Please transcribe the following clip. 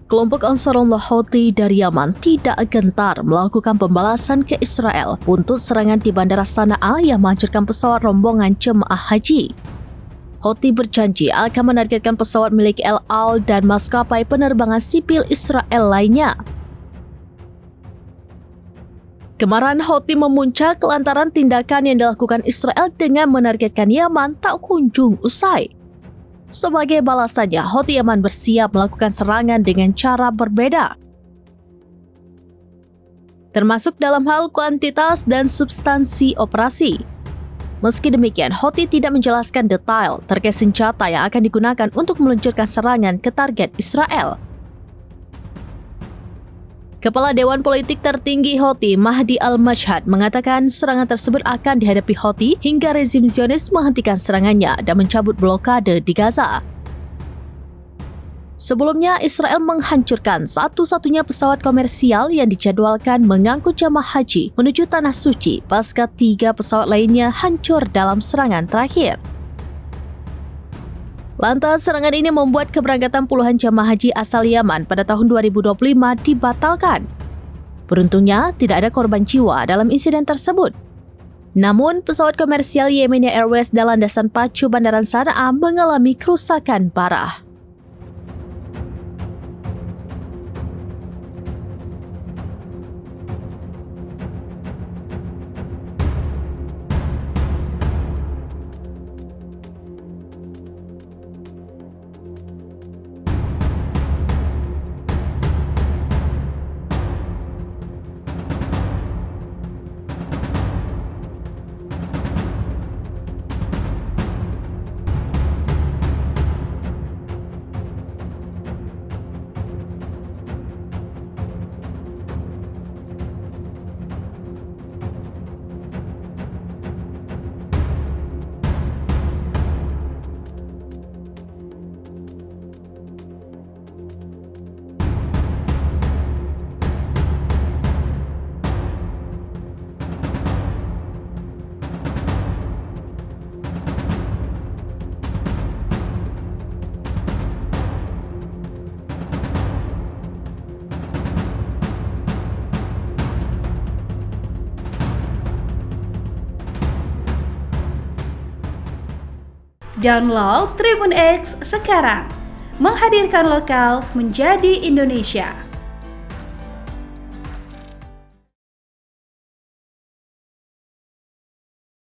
Kelompok Ansarullah Houthi dari Yaman tidak gentar melakukan pembalasan ke Israel untuk serangan di Bandara Sana'a yang menghancurkan pesawat rombongan jemaah haji. Houthi berjanji akan menargetkan pesawat milik El Al dan maskapai penerbangan sipil Israel lainnya. Kemarahan Houthi memuncak lantaran tindakan yang dilakukan Israel dengan menargetkan Yaman tak kunjung usai. Sebagai balasannya, Houthi Yaman bersiap melakukan serangan dengan cara berbeda, termasuk dalam hal kuantitas dan substansi operasi. Meski demikian, Houthi tidak menjelaskan detail terkait senjata yang akan digunakan untuk meluncurkan serangan ke target Israel. Kepala Dewan Politik tertinggi Houthi, Mahdi Al-Mashhad, mengatakan serangan tersebut akan dihadapi Houthi hingga rezim Zionis menghentikan serangannya dan mencabut blokade di Gaza. Sebelumnya, Israel menghancurkan satu-satunya pesawat komersial yang dijadwalkan mengangkut jamaah haji menuju Tanah Suci pasca 3 pesawat lainnya hancur dalam serangan terakhir. Lantas, serangan ini membuat keberangkatan puluhan jamaah haji asal Yaman pada tahun 2025 dibatalkan. Beruntungnya, tidak ada korban jiwa dalam insiden tersebut. Namun, pesawat komersial Yemenia Airways dan landasan pacu Bandara Sana'a mengalami kerusakan parah. Download Tribun X sekarang, menghadirkan lokal menjadi Indonesia.